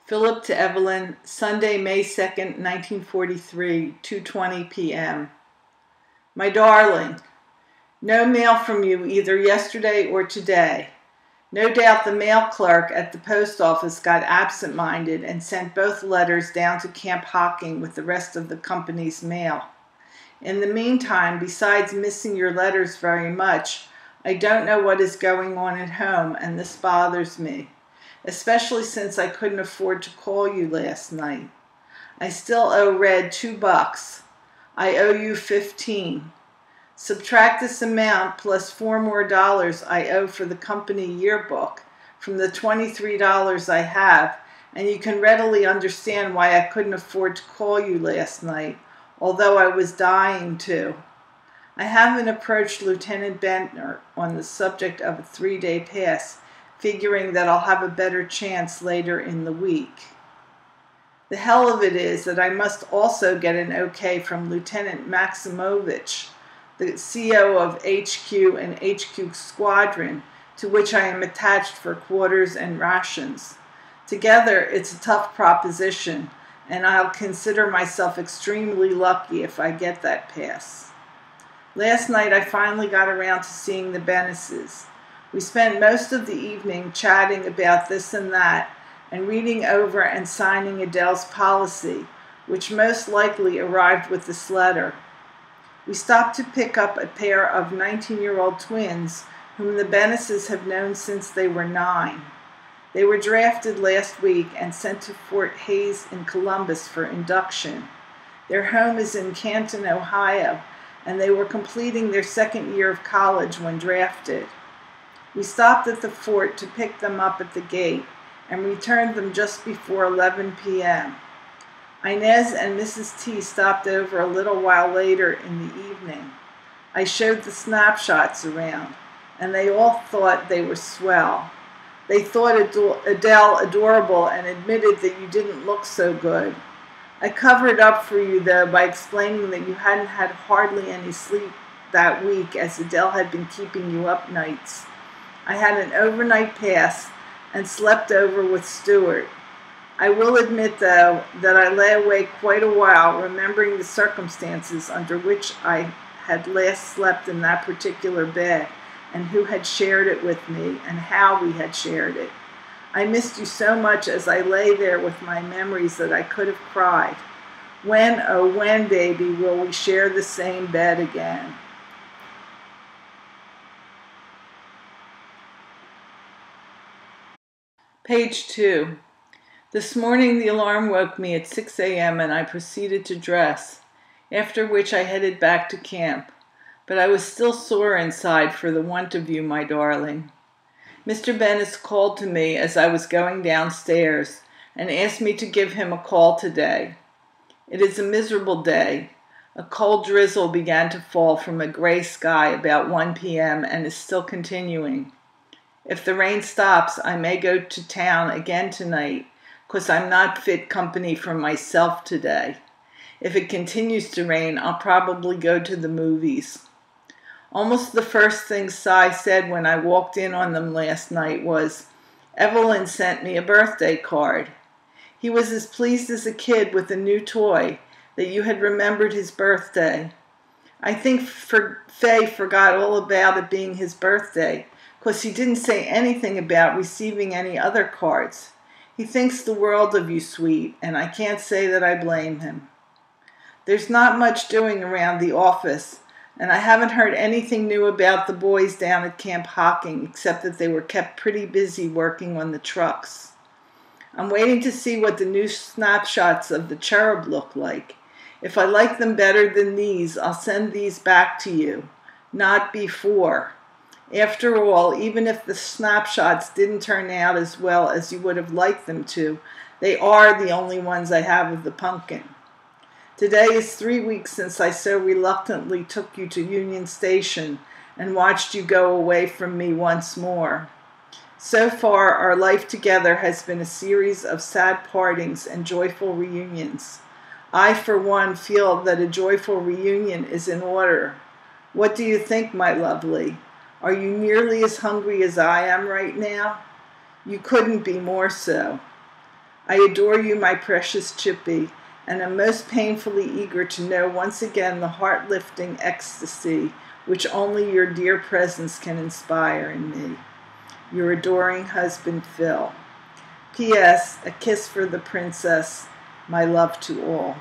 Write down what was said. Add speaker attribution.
Speaker 1: Philip to Evelyn, Sunday, May 2nd, 1943, 2:20 p.m. My darling, no mail from you either yesterday or today. No doubt the mail clerk at the post office got absent-minded and sent both letters down to Camp Hocking with the rest of the company's mail. In the meantime, besides missing your letters very much, I don't know what is going on at home, and this bothers me, especially since I couldn't afford to call you last night. I still owe Red $2. I owe you 15. Subtract this amount plus $4 more I owe for the company yearbook from the $23 I have, and you can readily understand why I couldn't afford to call you last night, although I was dying to. I haven't approached Lieutenant Bentner on the subject of a 3-day pass, figuring that I'll have a better chance later in the week. The hell of it is that I must also get an okay from Lieutenant Maximovich, the CO of HQ and HQ Squadron, to which I am attached for quarters and rations. Together, it's a tough proposition, and I'll consider myself extremely lucky if I get that pass. Last night, I finally got around to seeing the Bennises. We spent most of the evening chatting about this and that, and reading over and signing Adele's policy, which most likely arrived with this letter. We stopped to pick up a pair of 19-year-old twins whom the Bennises have known since they were 9. They were drafted last week and sent to Fort Hays in Columbus for induction. Their home is in Canton, Ohio, and they were completing their 2nd year of college when drafted. We stopped at the fort to pick them up at the gate and returned them just before 11 p.m. Inez and Mrs. T stopped over a little while later in the evening. I showed the snapshots around, and they all thought they were swell. They thought Adele adorable and admitted that you didn't look so good. I covered up for you, though, by explaining that you hadn't had hardly any sleep that week, as Adele had been keeping you up nights. I had an overnight pass and slept over with Stuart. I will admit, though, that I lay awake quite a while, remembering the circumstances under which I had last slept in that particular bed, and who had shared it with me, and how we had shared it. I missed you so much as I lay there with my memories that I could have cried. When, oh when, baby, will we share the same bed again? Page 2. This morning the alarm woke me at 6 a.m. and I proceeded to dress, after which I headed back to camp. But I was still sore inside for the want of you, my darling. Mr. Bennis called to me as I was going downstairs and asked me to give him a call today. It is a miserable day. A cold drizzle began to fall from a gray sky about 1 p.m. and is still continuing. If the rain stops, I may go to town again tonight, 'cause I'm not fit company for myself today. If it continues to rain, I'll probably go to the movies. Almost the first thing Cy said when I walked in on them last night was, "Evelyn sent me a birthday card." He was as pleased as a kid with a new toy that you had remembered his birthday. I think Faye forgot all about it being his birthday, 'cause he didn't say anything about receiving any other cards. He thinks the world of you, sweet, and I can't say that I blame him. There's not much doing around the office, and I haven't heard anything new about the boys down at Camp Hocking, except that they were kept pretty busy working on the trucks. I'm waiting to see what the new snapshots of the Cherub look like. If I like them better than these, I'll send these back to you. Not before. After all, even if the snapshots didn't turn out as well as you would have liked them to, they are the only ones I have of the pumpkin. Today is 3 weeks since I so reluctantly took you to Union Station and watched you go away from me once more. So far, our life together has been a series of sad partings and joyful reunions. I, for one, feel that a joyful reunion is in order. What do you think, my lovely? Are you nearly as hungry as I am right now? You couldn't be more so. I adore you, my precious Chippy, and am most painfully eager to know once again the heart-lifting ecstasy which only your dear presence can inspire in me. Your adoring husband, Phil. P.S. A kiss for the princess. My love to all.